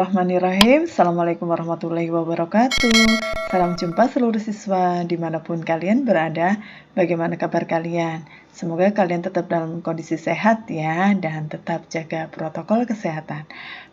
Bismillahirrahmanirrahim. Assalamualaikum warahmatullahi wabarakatuh. Salam jumpa seluruh siswa dimanapun kalian berada. Bagaimana kabar kalian? Semoga kalian tetap dalam kondisi sehat ya, dan tetap jaga protokol kesehatan.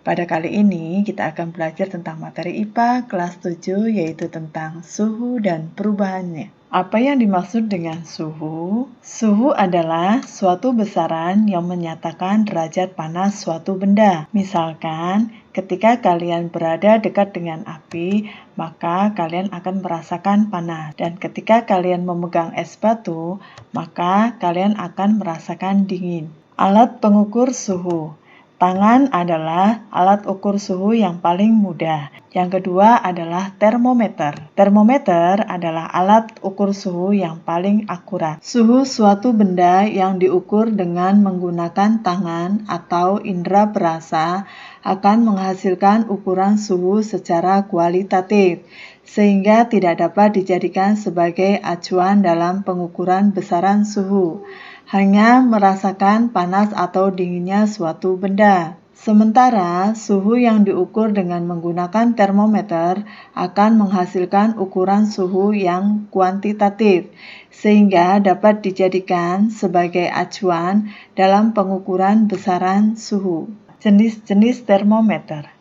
Pada kali ini kita akan belajar tentang materi IPA kelas 7, yaitu tentang suhu dan perubahannya. Apa yang dimaksud dengan suhu? Suhu adalah suatu besaran yang menyatakan derajat panas suatu benda. Misalkan, ketika kalian berada dekat dengan api, maka kalian akan merasakan panas. Dan ketika kalian memegang es batu, maka kalian akan merasakan dingin. Alat pengukur suhu. Tangan adalah alat ukur suhu yang paling mudah. Yang kedua adalah termometer. Termometer adalah alat ukur suhu yang paling akurat. Suhu suatu benda yang diukur dengan menggunakan tangan atau indera perasa akan menghasilkan ukuran suhu secara kualitatif, sehingga tidak dapat dijadikan sebagai acuan dalam pengukuran besaran suhu. Hanya merasakan panas atau dinginnya suatu benda. Sementara suhu yang diukur dengan menggunakan termometer akan menghasilkan ukuran suhu yang kuantitatif, sehingga dapat dijadikan sebagai acuan dalam pengukuran besaran suhu. Jenis-jenis termometer.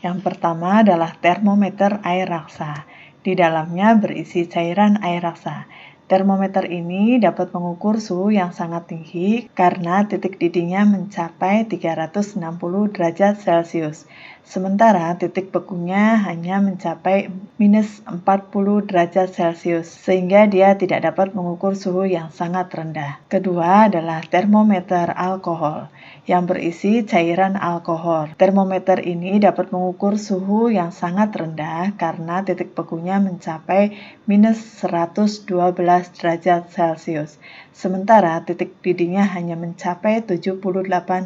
Yang pertama adalah termometer air raksa. Di dalamnya berisi cairan air raksa. Termometer ini dapat mengukur suhu yang sangat tinggi karena titik didihnya mencapai 360 derajat Celcius. Sementara titik bekunya hanya mencapai minus 40 derajat Celcius, sehingga dia tidak dapat mengukur suhu yang sangat rendah. Kedua adalah termometer alkohol yang berisi cairan alkohol. Termometer ini dapat mengukur suhu yang sangat rendah karena titik bekunya mencapai minus 112 derajat Celcius. Sementara titik didihnya hanya mencapai 78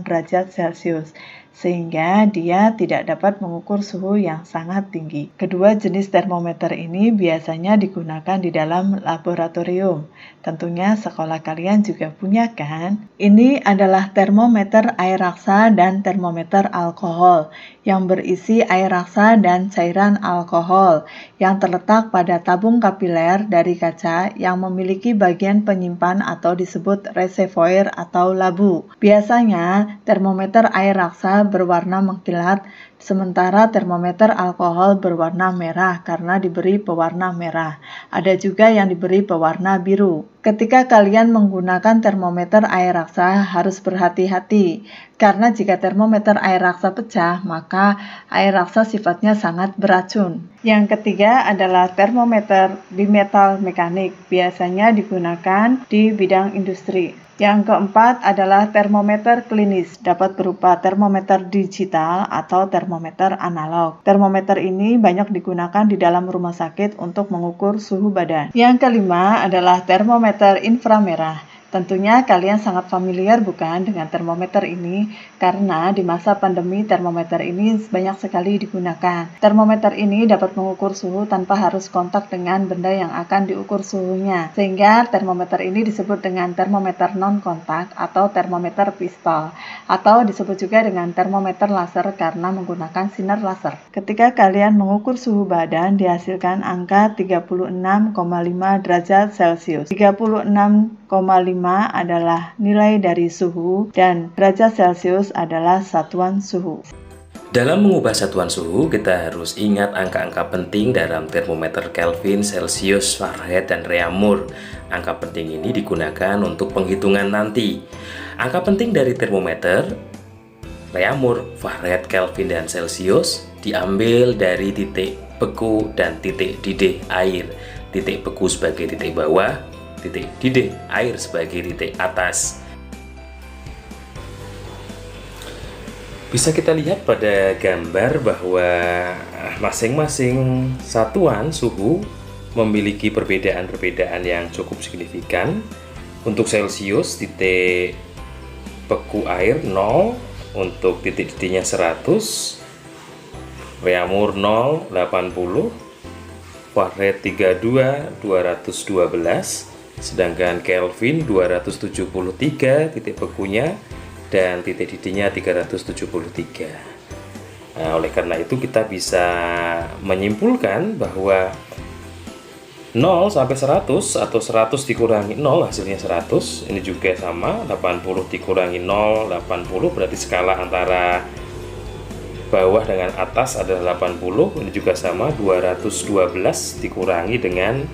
derajat Celcius, sehingga dia tidak dapat mengukur suhu yang sangat tinggi. Kedua jenis termometer ini biasanya digunakan di dalam laboratorium. Tentunya sekolah kalian juga punya kan? Ini adalah termometer air raksa dan termometer alkohol yang berisi air raksa dan cairan alkohol yang terletak pada tabung kapiler dari kaca yang memiliki bagian penyimpan atau disebut reservoir atau labu. Biasanya termometer air raksa berwarna mengkilat, sementara termometer alkohol berwarna merah karena diberi pewarna merah. Ada juga yang diberi pewarna biru. Ketika kalian menggunakan termometer air raksa harus berhati-hati, karena jika termometer air raksa pecah, maka air raksa sifatnya sangat beracun. Yang ketiga adalah termometer bimetal mekanik, biasanya digunakan di bidang industri. Yang keempat adalah termometer klinis, dapat berupa termometer digital atau termometer analog. Termometer ini banyak digunakan di dalam rumah sakit untuk mengukur suhu badan. Yang kelima adalah termometer inframerah. Tentunya kalian sangat familiar bukan dengan termometer ini, karena di masa pandemi termometer ini banyak sekali digunakan. Termometer ini dapat mengukur suhu tanpa harus kontak dengan benda yang akan diukur suhunya, sehingga termometer ini disebut dengan termometer non-kontak atau termometer pistol, atau disebut juga dengan termometer laser karena menggunakan sinar laser. Ketika kalian mengukur suhu badan, dihasilkan angka 36,5 derajat Celcius. 36,5 adalah nilai dari suhu dan derajat Celcius adalah satuan suhu. Dalam mengubah satuan suhu, kita harus ingat angka-angka penting dalam termometer Kelvin, Celsius, Fahrenheit, dan Reaumur. Angka penting ini digunakan untuk penghitungan nanti. Angka penting dari termometer Reaumur, Fahrenheit, Kelvin, dan Celsius diambil dari titik beku dan titik didih air. Titik beku sebagai titik bawah, titik didih air sebagai titik atas. Bisa kita lihat pada gambar bahwa masing-masing satuan suhu memiliki perbedaan-perbedaan yang cukup signifikan. Untuk Celsius, titik beku air 0, untuk titik didihnya 100, Reaumur 0, 80, Fahrenheit 32, 212, sedangkan Kelvin 273 titik bekunya dan titik didihnya 373. Nah, oleh karena itu kita bisa menyimpulkan bahwa 0 sampai 100 atau 100 dikurangi 0 hasilnya 100. Ini juga sama, 80 dikurangi 0, 80, berarti skala antara bawah dengan atas adalah 80. Ini juga sama, 212 dikurangi dengan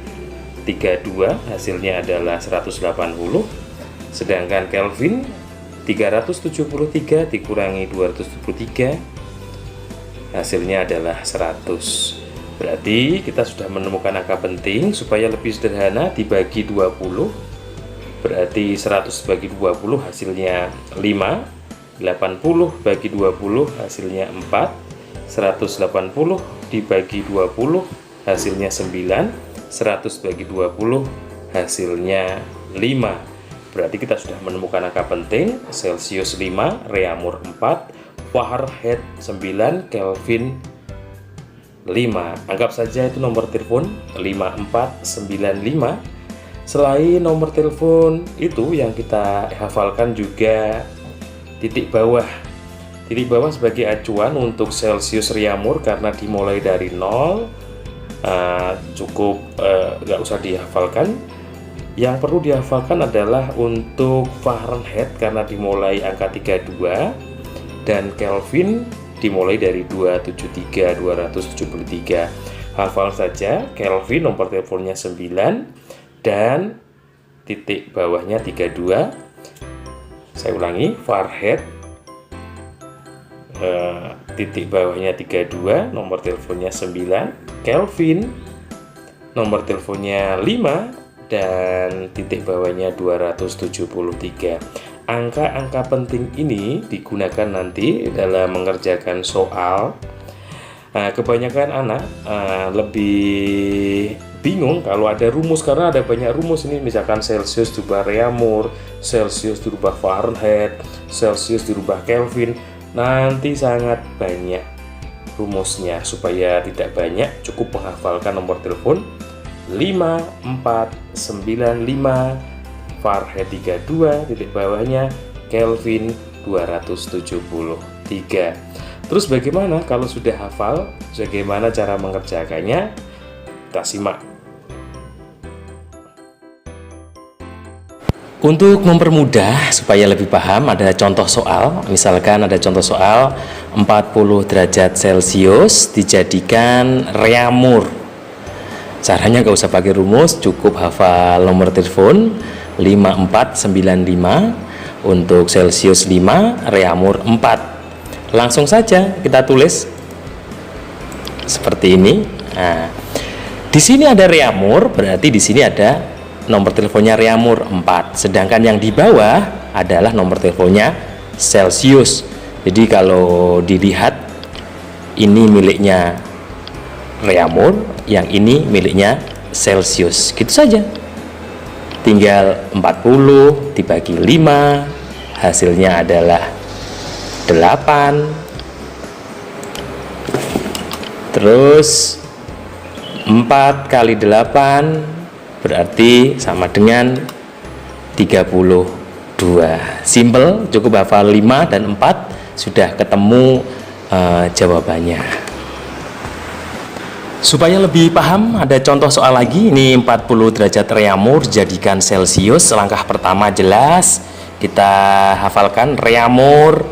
32 hasilnya adalah 180. Sedangkan Kelvin 373 dikurangi 273 hasilnya adalah 100. Berarti kita sudah menemukan angka penting. Supaya lebih sederhana, dibagi 20, berarti 100 bagi 20 hasilnya 5, 80 bagi 20 hasilnya 4, 180 dibagi 20 hasilnya 9, 100 bagi 20 hasilnya 5. Berarti kita sudah menemukan angka penting. Celsius 5, Reaumur 4, Fahrenheit 9, Kelvin 5. Anggap saja itu nomor telepon 5495. Selain nomor telepon itu, yang kita hafalkan juga titik bawah. Titik bawah sebagai acuan untuk Celsius Reaumur karena dimulai dari 0, cukup nggak usah dihafalkan. Yang perlu dihafalkan adalah untuk Fahrenheit karena dimulai angka 32, dan Kelvin dimulai dari 273. Hafal saja, Kelvin nomor teleponnya 9 dan titik bawahnya 32. Saya ulangi, Fahrenheit titik bawahnya 32, nomor teleponnya 9, Kelvin nomor teleponnya 5 dan titik bawahnya 273. Angka-angka penting ini digunakan nanti dalam mengerjakan soal. Kebanyakan anak lebih bingung kalau ada rumus, karena ada banyak rumus ini, misalkan Celsius dirubah Reaumur, Celsius dirubah Fahrenheit, Celsius dirubah Kelvin. Nanti sangat banyak rumusnya. Supaya tidak banyak, cukup menghafalkan nomor telepon 5495, Fahrenheit 32, titik bawahnya Kelvin 273. Terus bagaimana kalau sudah hafal? Bagaimana cara mengerjakannya? Kita simak. Untuk mempermudah supaya lebih paham, ada contoh soal. Misalkan ada contoh soal 40 derajat Celcius dijadikan Reaumur. Caranya nggak usah pakai rumus, cukup hafal nomor telepon 5495 untuk Celsius 5, Reaumur 4. Langsung saja kita tulis seperti ini. Nah, di sini ada Reaumur, berarti di sini ada nomor teleponnya Reaumur 4. Sedangkan yang di bawah adalah nomor teleponnya Celsius. Jadi kalau dilihat, ini miliknya Reaumur, yang ini miliknya Celsius. Gitu saja. Tinggal 40 dibagi 5, hasilnya adalah 8. Terus 4 kali 8 berarti sama dengan 32. Simple, cukup hafal 5 dan 4 sudah ketemu jawabannya. Supaya lebih paham, ada contoh soal lagi. Ini 40 derajat Reaumur jadikan Celsius. Langkah pertama jelas, kita hafalkan Reaumur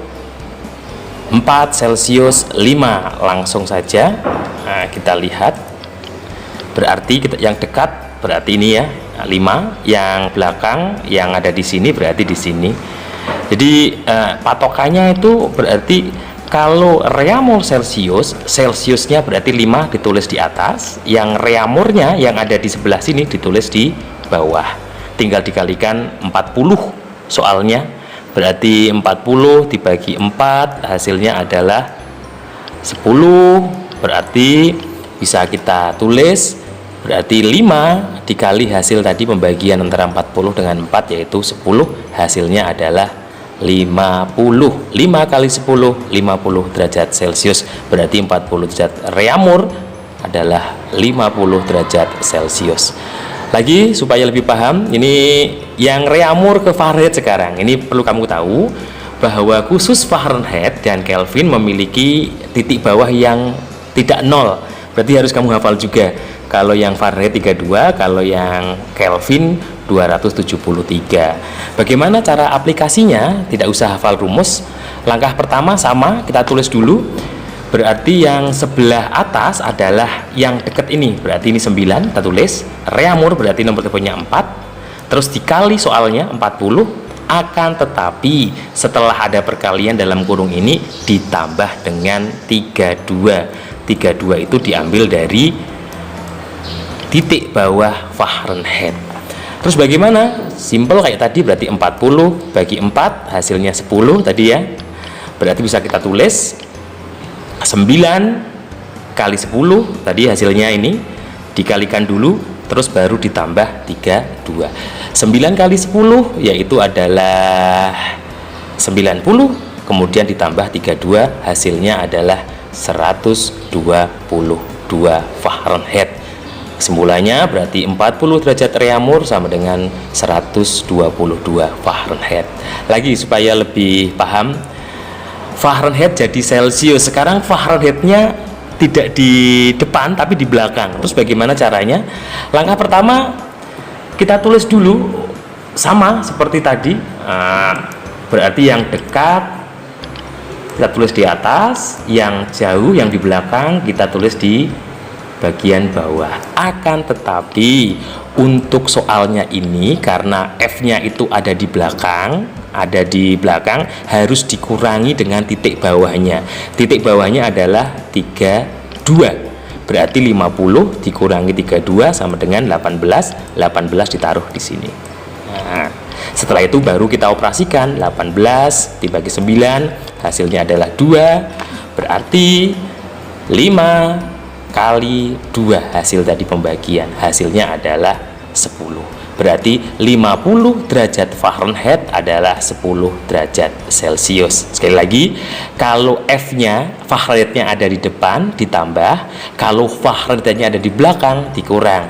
4, Celsius 5. Langsung saja kita lihat. Berarti yang dekat berarti ini ya 5, yang belakang yang ada di sini berarti di sini. Jadi patokannya itu berarti kalau Reaumur Celsius, Celsiusnya berarti 5 ditulis di atas, yang Reaumurnya yang ada di sebelah sini ditulis di bawah. Tinggal dikalikan 40 soalnya, berarti 40 dibagi 4 hasilnya adalah 10. Berarti bisa kita tulis, berarti 5 dikali hasil tadi pembagian antara 40 dengan 4 yaitu 10, hasilnya adalah 50. 5 kali 10, 50 derajat Celcius. Berarti 40 derajat Reaumur adalah 50 derajat Celcius. Lagi supaya lebih paham, ini yang Reaumur ke Fahrenheit sekarang. Ini perlu kamu tahu bahwa khusus Fahrenheit dan Kelvin memiliki titik bawah yang tidak nol. Berarti harus kamu hafal juga. Kalau yang Fahrenheit 32, kalau yang Kelvin 273. Bagaimana cara aplikasinya? Tidak usah hafal rumus. Langkah pertama sama, kita tulis dulu. Berarti yang sebelah atas adalah yang dekat ini. Berarti ini 9, kita tulis. Reaumur berarti nomor teleponnya 4. Terus dikali soalnya 40. Akan tetapi setelah ada perkalian dalam kurung ini ditambah dengan 32. 32 itu diambil dari titik bawah Fahrenheit. Terus bagaimana? Simple kayak tadi, berarti 40 bagi 4 hasilnya 10 tadi ya. Berarti bisa kita tulis 9 kali 10 tadi hasilnya ini dikalikan dulu, terus baru ditambah 32. 9 kali 10 yaitu adalah 90, kemudian ditambah 32 hasilnya adalah 122 Fahrenheit. Kesimpulannya berarti 40 derajat reaumur sama dengan 122 Fahrenheit. Lagi supaya lebih paham, Fahrenheit jadi Celsius. Sekarang Fahrenheitnya tidak di depan tapi di belakang. Terus bagaimana caranya? Langkah pertama kita tulis dulu sama seperti tadi. Berarti yang dekat kita tulis di atas, yang jauh yang di belakang kita tulis di bagian bawah. Akan tetapi untuk soalnya ini karena F-nya itu ada di belakang, harus dikurangi dengan titik bawahnya. Titik bawahnya adalah 32. Berarti 50 dikurangi 32 sama dengan 18. 18 ditaruh di sini. Nah, setelah itu baru kita operasikan. 18 dibagi 9 hasilnya adalah 2. Berarti 5 kali 2 hasil tadi pembagian, hasilnya adalah 10. Berarti 50 derajat Fahrenheit adalah 10 derajat Celsius. Sekali lagi, kalau F-nya Fahrenheit-nya ada di depan ditambah, kalau Fahrenheit-nya ada di belakang dikurang.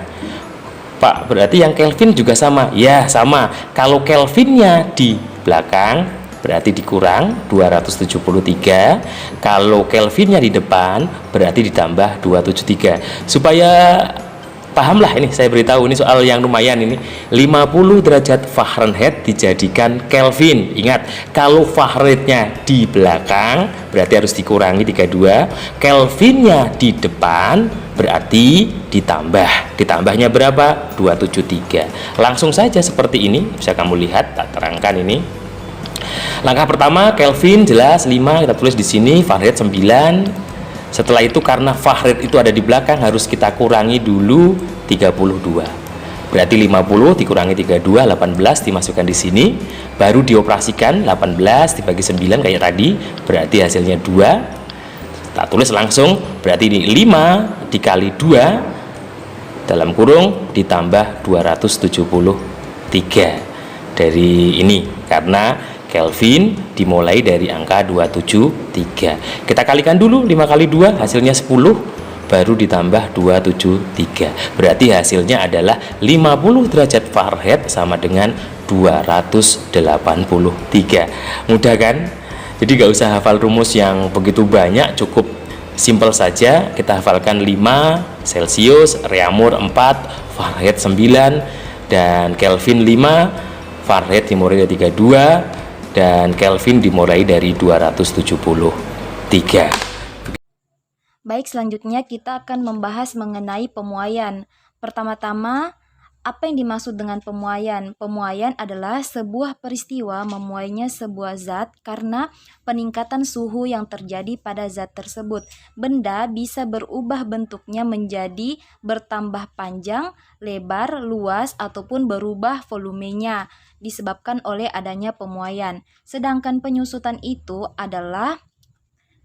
Pak, berarti yang Kelvin juga sama? Ya, sama. Kalau Kelvinnya di belakang berarti dikurang 273. Kalau Kelvinnya di depan berarti ditambah 273. Supaya pahamlah, ini saya beritahu, ini soal yang lumayan ini. 50 derajat Fahrenheit dijadikan Kelvin. Ingat, kalau Fahrenheitnya di belakang berarti harus dikurangi 32. Kelvinnya di depan berarti ditambah. Ditambahnya berapa? 273. Langsung saja seperti ini, bisa kamu lihat, tak terangkan ini. Langkah pertama Kelvin jelas 5, kita tulis di sini, Fahrenheit 9. Setelah itu karena Fahrenheit itu ada di belakang harus kita kurangi dulu 32. Berarti 50 dikurangi 32, 18 dimasukkan di sini, baru dioperasikan 18 dibagi 9 kayak tadi, berarti hasilnya 2. Tak tulis langsung, berarti ini 5 dikali 2 dalam kurung ditambah 273 dari ini, karena Kelvin dimulai dari angka 273. Kita kalikan dulu 5 kali 2 hasilnya 10, baru ditambah 273. Berarti hasilnya adalah 50 derajat Fahrenheit sama dengan 283. Mudah kan? Jadi gak usah hafal rumus yang begitu banyak, cukup simple saja. Kita hafalkan 5 Celsius, reaumur 4, Fahrenheit 9, dan Kelvin 5, Fahrenheit dimulai dari 32, dan Kelvin dimulai dari 273. Baik, selanjutnya kita akan membahas mengenai pemuaian. Pertama-tama, apa yang dimaksud dengan pemuaian? Pemuaian adalah sebuah peristiwa memuainya sebuah zat karena peningkatan suhu yang terjadi pada zat tersebut. Benda bisa berubah bentuknya menjadi bertambah panjang, lebar, luas, ataupun berubah volumenya disebabkan oleh adanya pemuaian. Sedangkan penyusutan itu adalah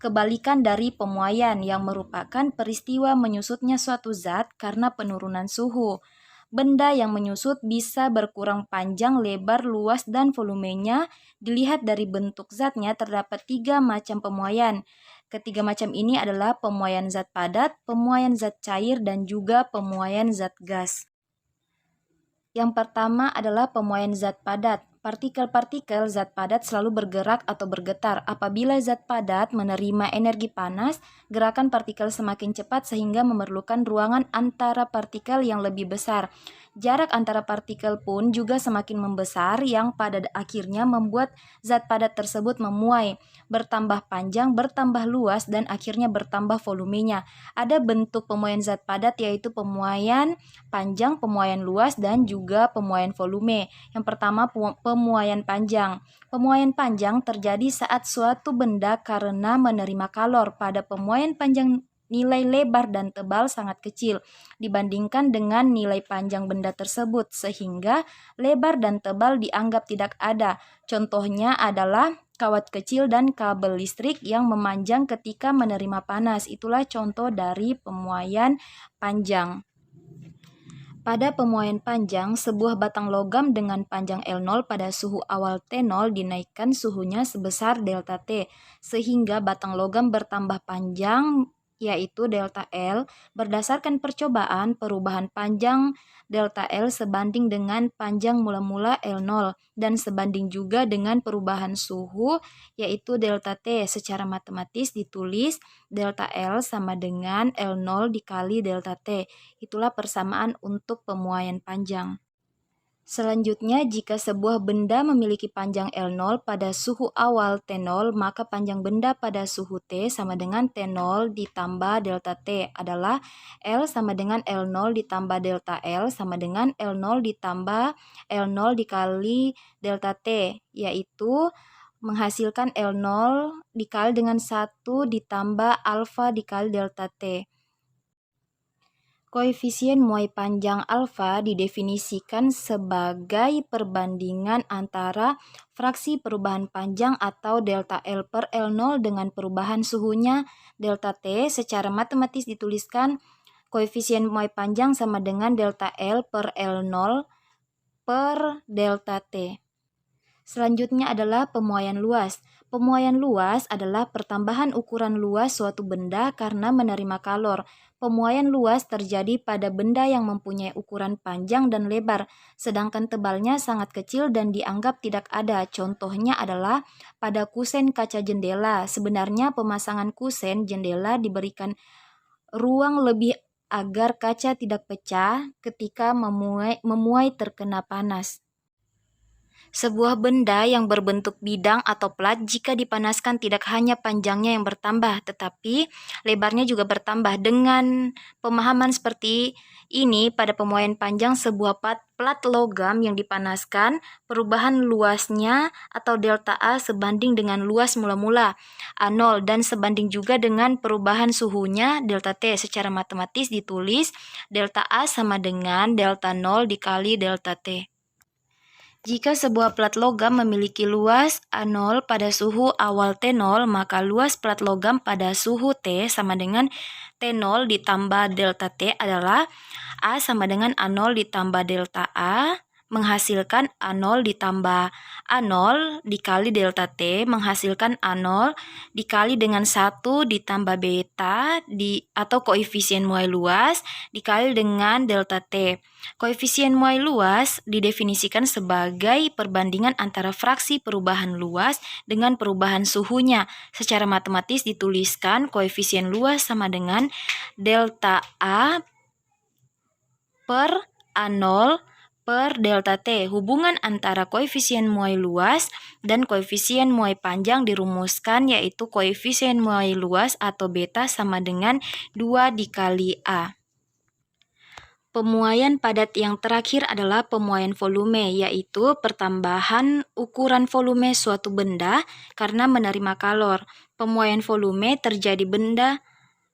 kebalikan dari pemuaian yang merupakan peristiwa menyusutnya suatu zat karena penurunan suhu. Benda yang menyusut bisa berkurang panjang, lebar, luas, dan volumenya. Dilihat dari bentuk zatnya terdapat 3 macam pemuaian. Ketiga macam ini adalah pemuaian zat padat, pemuaian zat cair, dan juga pemuaian zat gas. Yang pertama adalah pemuaian zat padat. Partikel-partikel zat padat selalu bergerak atau bergetar. Apabila zat padat menerima energi panas, gerakan partikel semakin cepat sehingga memerlukan ruangan antara partikel yang lebih besar. Jarak antara partikel pun juga semakin membesar yang pada akhirnya membuat zat padat tersebut memuai, bertambah panjang, bertambah luas, dan akhirnya bertambah volumenya. Ada bentuk pemuaian zat padat yaitu pemuaian panjang, pemuaian luas, dan juga pemuaian volume. Yang pertama, pemuaian panjang. Pemuaian panjang terjadi saat suatu benda karena menerima kalor. Pada pemuaian panjang, nilai lebar dan tebal sangat kecil dibandingkan dengan nilai panjang benda tersebut, sehingga lebar dan tebal dianggap tidak ada. Contohnya adalah kawat kecil dan kabel listrik yang memanjang ketika menerima panas. Itulah contoh dari pemuaian panjang. Pada pemuaian panjang, sebuah batang logam dengan panjang L0 pada suhu awal T0 dinaikkan suhunya sebesar delta T, sehingga batang logam bertambah panjang yaitu delta L. Berdasarkan percobaan, perubahan panjang delta L sebanding dengan panjang mula-mula L0 dan sebanding juga dengan perubahan suhu yaitu delta T. Secara matematis ditulis delta L sama dengan L0 dikali delta T. Itulah persamaan untuk pemuaian panjang. Selanjutnya, jika sebuah benda memiliki panjang L0 pada suhu awal T0, maka panjang benda pada suhu T sama dengan T0 ditambah delta T adalah L sama dengan L0 ditambah delta L sama dengan L0 ditambah L0 dikali delta T, yaitu menghasilkan L0 dikali dengan 1 ditambah alfa dikali delta T. Koefisien muai panjang alfa didefinisikan sebagai perbandingan antara fraksi perubahan panjang atau delta L per L0 dengan perubahan suhunya delta T. Secara matematis dituliskan koefisien muai panjang sama dengan delta L per L0 per delta T. Selanjutnya adalah pemuaian luas. Pemuaian luas adalah pertambahan ukuran luas suatu benda karena menerima kalor. Pemuaian luas terjadi pada benda yang mempunyai ukuran panjang dan lebar, sedangkan tebalnya sangat kecil dan dianggap tidak ada. Contohnya adalah pada kusen kaca jendela. Sebenarnya pemasangan kusen jendela diberikan ruang lebih agar kaca tidak pecah ketika memuai terkena panas. Sebuah benda yang berbentuk bidang atau plat jika dipanaskan tidak hanya panjangnya yang bertambah, tetapi lebarnya juga bertambah. Dengan pemahaman seperti ini, pada pemuaian panjang sebuah plat logam yang dipanaskan, perubahan luasnya atau delta A sebanding dengan luas mula-mula A0 dan sebanding juga dengan perubahan suhunya delta T. Secara matematis ditulis delta A sama dengan delta 0 dikali delta T. Jika sebuah plat logam memiliki luas A0 pada suhu awal T0, maka luas plat logam pada suhu T sama dengan T0 ditambah delta T adalah A sama dengan A0 ditambah delta A, menghasilkan A0 ditambah A0 dikali delta T, menghasilkan A0 dikali dengan 1 ditambah beta atau koefisien muai luas dikali dengan delta T. Koefisien muai luas didefinisikan sebagai perbandingan antara fraksi perubahan luas dengan perubahan suhunya. Secara matematis dituliskan koefisien luas sama dengan delta A per A0 per delta T. Hubungan antara koefisien muai luas dan koefisien muai panjang dirumuskan, yaitu koefisien muai luas atau beta sama dengan 2 dikali A. Pemuaian padat yang terakhir adalah pemuaian volume, yaitu pertambahan ukuran volume suatu benda karena menerima kalor. Pemuaian volume terjadi benda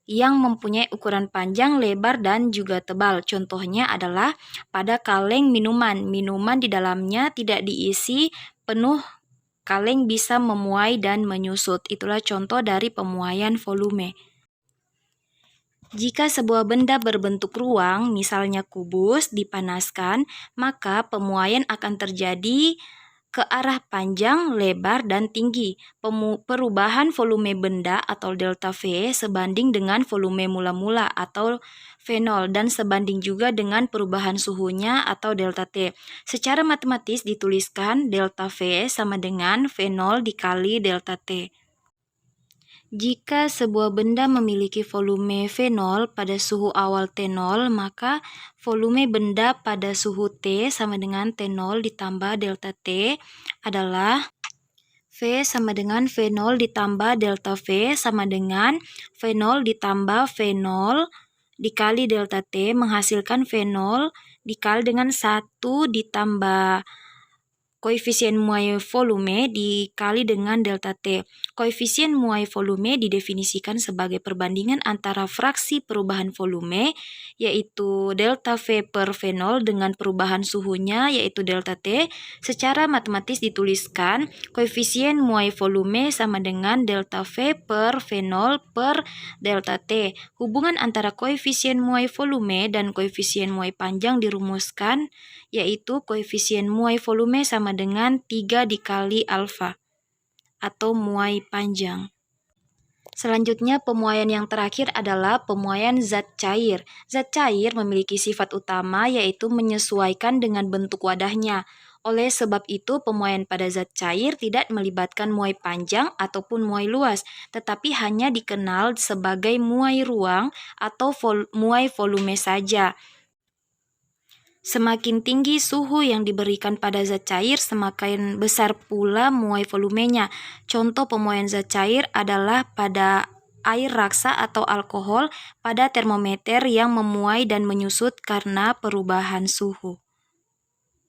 yang mempunyai ukuran panjang, lebar, dan juga tebal. Contohnya adalah pada kaleng minuman. Minuman di dalamnya tidak diisi penuh, kaleng bisa memuai dan menyusut. Itulah contoh dari pemuaian volume. Jika sebuah benda berbentuk ruang, misalnya kubus, dipanaskan, maka pemuaian akan terjadi ke arah panjang, lebar, dan tinggi. Perubahan volume benda atau delta V sebanding dengan volume mula-mula atau V0 dan sebanding juga dengan perubahan suhunya atau delta T. Secara matematis dituliskan delta V sama dengan V0 dikali delta T. Jika sebuah benda memiliki volume V0 pada suhu awal T0, maka volume benda pada suhu T sama dengan T0 ditambah delta T adalah V sama dengan V0 ditambah delta V sama dengan V0 ditambah V0 dikali delta T menghasilkan V0 dikali dengan 1 ditambah koefisien muai volume dikali dengan delta T. Koefisien muai volume didefinisikan sebagai perbandingan antara fraksi perubahan volume, yaitu delta V per V0 dengan perubahan suhunya, yaitu delta T. Secara matematis dituliskan koefisien muai volume sama dengan delta V per V0 per delta T. Hubungan antara koefisien muai volume dan koefisien muai panjang dirumuskan, yaitu koefisien muai volume sama dengan 3 dikali alfa atau muai panjang. Selanjutnya, pemuaian yang terakhir adalah pemuaian zat cair. Zat cair memiliki sifat utama yaitu menyesuaikan dengan bentuk wadahnya. Oleh sebab itu, pemuaian pada zat cair tidak melibatkan muai panjang ataupun muai luas, tetapi hanya dikenal sebagai muai ruang atau muai volume saja. Semakin tinggi suhu yang diberikan pada zat cair, semakin besar pula muai volumenya. Contoh pemuaian zat cair adalah pada air raksa atau alkohol pada termometer yang memuai dan menyusut karena perubahan suhu.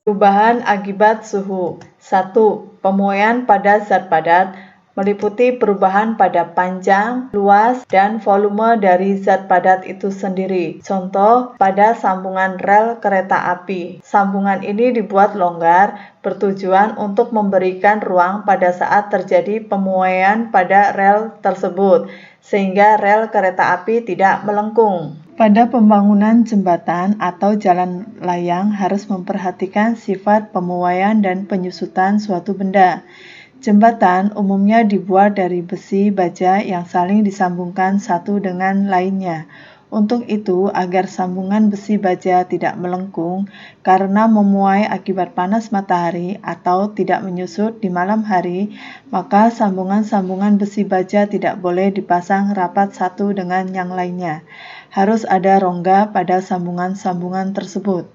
Perubahan akibat suhu. 1. Pemuaian pada zat padat meliputi perubahan pada panjang, luas, dan volume dari zat padat itu sendiri. Contoh, pada sambungan rel kereta api. Sambungan ini dibuat longgar, bertujuan untuk memberikan ruang pada saat terjadi pemuaian pada rel tersebut, sehingga rel kereta api tidak melengkung. Pada pembangunan jembatan atau jalan layang harus memperhatikan sifat pemuaian dan penyusutan suatu benda. Jembatan umumnya dibuat dari besi baja yang saling disambungkan satu dengan lainnya. Untuk itu, agar sambungan besi baja tidak melengkung karena memuai akibat panas matahari atau tidak menyusut di malam hari, maka sambungan-sambungan besi baja tidak boleh dipasang rapat satu dengan yang lainnya. Harus ada rongga pada sambungan-sambungan tersebut.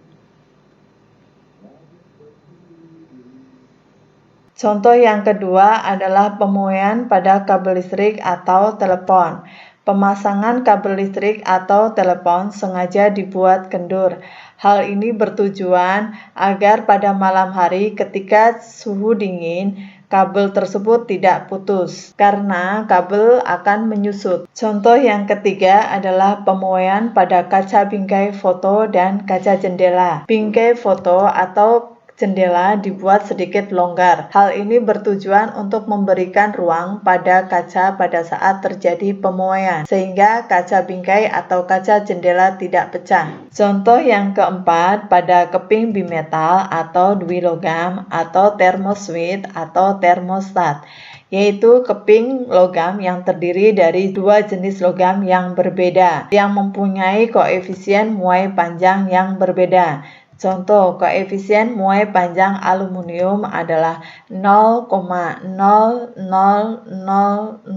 Contoh yang kedua adalah pemuaian pada kabel listrik atau telepon. Pemasangan kabel listrik atau telepon sengaja dibuat kendur. Hal ini bertujuan agar pada malam hari ketika suhu dingin, kabel tersebut tidak putus, karena kabel akan menyusut. Contoh yang ketiga adalah pemuaian pada kaca bingkai foto dan kaca jendela. Bingkai foto atau jendela dibuat sedikit longgar. Hal ini bertujuan untuk memberikan ruang pada kaca pada saat terjadi pemuaian, sehingga kaca bingkai atau kaca jendela tidak pecah. Contoh yang keempat pada keping bimetal atau dwi logam atau thermoswitch atau thermostat, yaitu keping logam yang terdiri dari dua jenis logam yang berbeda, yang mempunyai koefisien muai panjang yang berbeda. Contoh, koefisien muai panjang aluminium adalah 0,00026,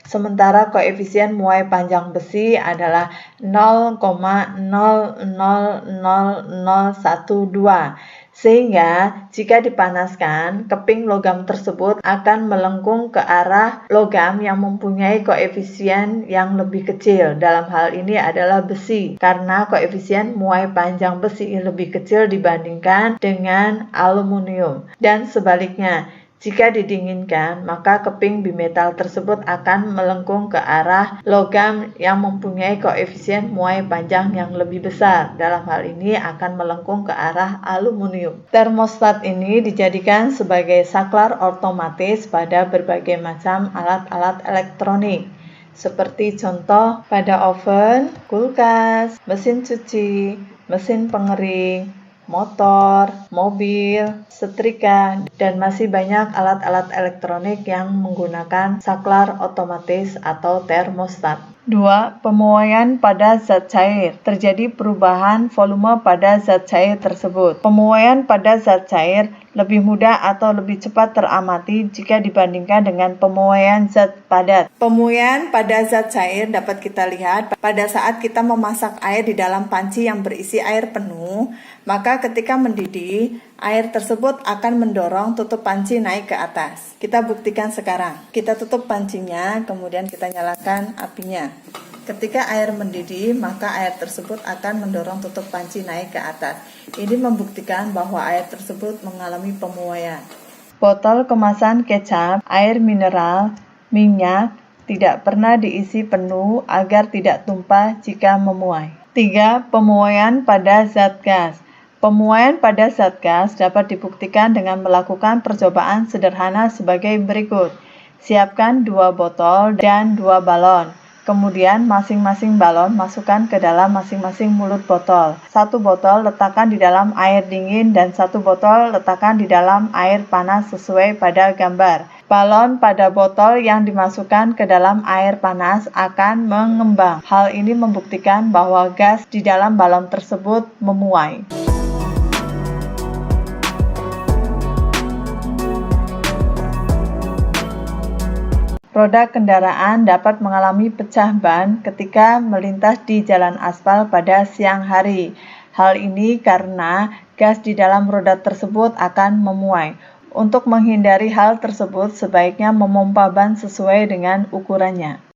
sementara koefisien muai panjang besi adalah 0,000012. Sehingga jika dipanaskan, keping logam tersebut akan melengkung ke arah logam yang mempunyai koefisien yang lebih kecil. Dalam hal ini adalah besi, karena koefisien muai panjang besi lebih kecil dibandingkan dengan aluminium. Dan sebaliknya, jika didinginkan, maka keping bimetal tersebut akan melengkung ke arah logam yang mempunyai koefisien muai panjang yang lebih besar. Dalam hal ini akan melengkung ke arah aluminium. Termostat ini dijadikan sebagai saklar otomatis pada berbagai macam alat-alat elektronik, seperti contoh pada oven, kulkas, mesin cuci, mesin pengering, motor, mobil, setrika, dan masih banyak alat-alat elektronik yang menggunakan saklar otomatis atau termostat. 2. Pemuaian pada zat cair. Terjadi perubahan volume pada zat cair tersebut. Pemuaian pada zat cair lebih mudah atau lebih cepat teramati jika dibandingkan dengan pemuaian zat padat. Pemuaian pada zat cair dapat kita lihat pada saat kita memasak air di dalam panci yang berisi air penuh, maka ketika mendidih, air tersebut akan mendorong tutup panci naik ke atas. Kita buktikan sekarang. Kita tutup pancinya, kemudian kita nyalakan apinya. Ketika air mendidih, maka air tersebut akan mendorong tutup panci naik ke atas. Ini membuktikan bahwa air tersebut mengalami pemuaian. Botol kemasan kecap, air mineral, minyak tidak pernah diisi penuh agar tidak tumpah jika memuai. 3. Pemuaian pada zat gas. Pemuaian pada zat gas dapat dibuktikan dengan melakukan percobaan sederhana sebagai berikut. Siapkan 2 botol dan 2 balon. Kemudian masing-masing balon masukkan ke dalam masing-masing mulut botol. 1 botol letakkan di dalam air dingin dan 1 botol letakkan di dalam air panas sesuai pada gambar. Balon pada botol yang dimasukkan ke dalam air panas akan mengembang. Hal ini membuktikan bahwa gas di dalam balon tersebut memuai. Roda kendaraan dapat mengalami pecah ban ketika melintas di jalan aspal pada siang hari. Hal ini karena gas di dalam roda tersebut akan memuai. Untuk menghindari hal tersebut, sebaiknya memompa ban sesuai dengan ukurannya.